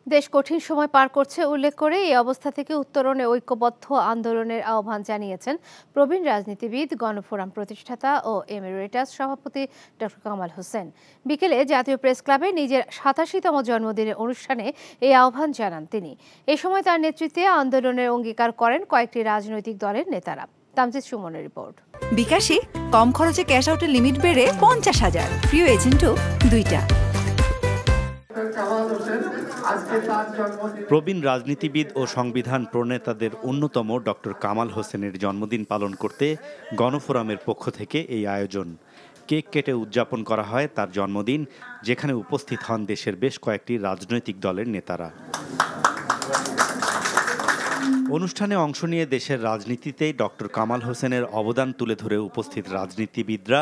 দেশ কঠিন সময় পার করছে উল্লেখ করে এই অবস্থা থেকে উত্তরণে ঐক্যবদ্ধ আন্দোলনের আহ্বান জানিয়েছেন প্রবীণ রাজনীতিবিদ, গণফোরাম প্রতিষ্ঠাতা ও এমিরেটাস সভাপতি ডক্টর কামাল হোসেন। বিকেলে জাতীয় প্রেস ক্লাবে নিজের ৮৭তম জন্মদিনের অনুষ্ঠানে এই আহ্বান জানান তিনি। এ সময় তার নেতৃত্বে আন্দোলনের অঙ্গীকার করেন কয়েকটি রাজনৈতিক দলের নেতারা। তামজিদ সুমনের রিপোর্ট। বিকাশে কম খরচে ক্যাশ আউটের লিমিট বেড়ে ৫০,০০০, প্রিয় এজেন্টও ২টা। প্রবীণ রাজনীতিবিদ ও সংবিধান প্রণেতাদের অন্যতম ডক্টর কামাল হোসেনের জন্মদিন পালন করতে গণফোরামের পক্ষ থেকে এই আয়োজন। কেক কেটে উদযাপন করা হয় তার জন্মদিন, যেখানে উপস্থিত হন দেশের বেশ কয়েকটি রাজনৈতিক দলের নেতারা। অনুষ্ঠানে অংশ নিয়ে দেশের রাজনীতিতে ডক্টর কামাল হোসেনের অবদান তুলে ধরে উপস্থিত রাজনীতিবিদরা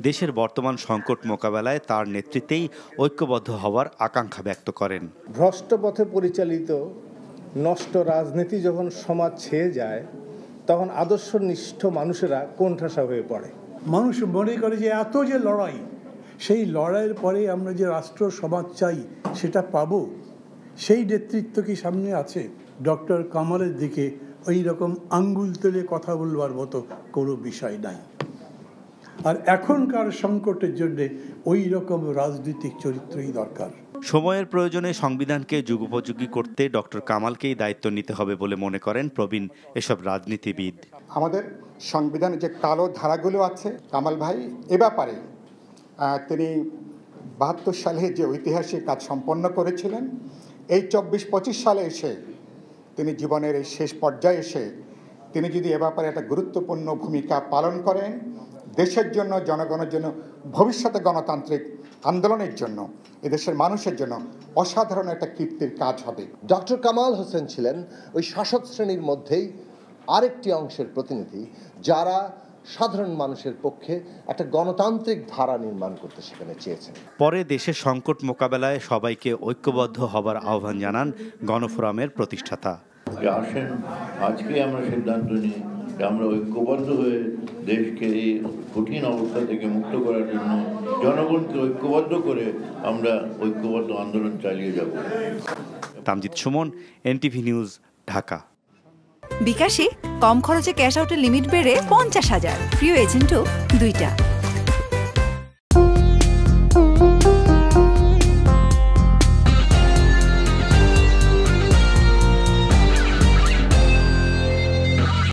দেশের বর্তমান সংকট মোকাবেলায় তার নেতৃত্বেই ঐক্যবদ্ধ হওয়ার আকাঙ্ক্ষা ব্যক্ত করেন। ভ্রষ্ট পথে পরিচালিত নষ্ট রাজনীতি যখন সমাজ ছেয়ে যায়, তখন আদর্শনিষ্ঠ মানুষেরা কোণঠাসা হয়ে পড়ে। মানুষ মনে করে যে এত যে লড়াই, সেই লড়াইয়ের পরে আমরা যে রাষ্ট্র সমাজ চাই সেটা পাবো, সেই নেতৃত্ব কি সামনে আছে? ডক্টর কামালের দিকে ওই রকম আঙ্গুল তুলে কথা বলবার মতো কোনো বিষয় নাই। আর এখনকার সংকটের জন্য ওই রকম রাজনৈতিক চরিত্রই দরকার। সময়ের প্রয়োজনে সংবিধানকে যুগোপযোগী করতে ডক্টর কামালকেই দায়িত্ব নিতে হবে বলে মনে করেন প্রবীণ এসব রাজনীতিবিদ। আমাদের সংবিধানে যে কালো ধারাগুলো আছে, কামাল ভাই এ ব্যাপারে তিনি ৭২ সালে যে ঐতিহাসিক কাজ সম্পন্ন করেছিলেন, এই ২৪-২৫ সালে এসে তিনি জীবনের এই শেষ পর্যায়ে এসে তিনি যদি এ ব্যাপারে একটা গুরুত্বপূর্ণ ভূমিকা পালন করেন, দেশের জন্য, জনগণের জন্য, ভবিষ্যতে গণতান্ত্রিক আন্দোলনের জন্য, এদেশের মানুষের জন্য অসাধারণ একটা কীর্তির কাজ হবে। ডক্টর কামাল হোসেন ছিলেন ওই শাসক শ্রেণীর মধ্যেই আরেকটি অংশের প্রতিনিধি, যারা সাধারণ মানুষের পক্ষে একটা গণতান্ত্রিক ধারা নির্মাণ করতে সেখানে চেয়েছেন। পরে দেশের সংকট মোকাবেলায় সবাইকে ঐক্যবদ্ধ হবার আহ্বান জানান গণফোরামের প্রতিষ্ঠাতা। আসেন, আজকে আমরা সিদ্ধান্ত নিই যে আমরা ঐক্যবদ্ধ হয়ে দেশকে এই কঠিন অবস্থা থেকে মুক্ত করার জন্য জনগণকে ঐক্যবদ্ধ করে আমরা ঐক্যবদ্ধ আন্দোলন চালিয়ে যাব। Tamjid Suman, NTV news, Dhaka. বিকাশে কম খরচে ক্যাশ আউটের লিমিট বেড়ে ৫০,০০০, প্রিয় এজেন্টও ২টা।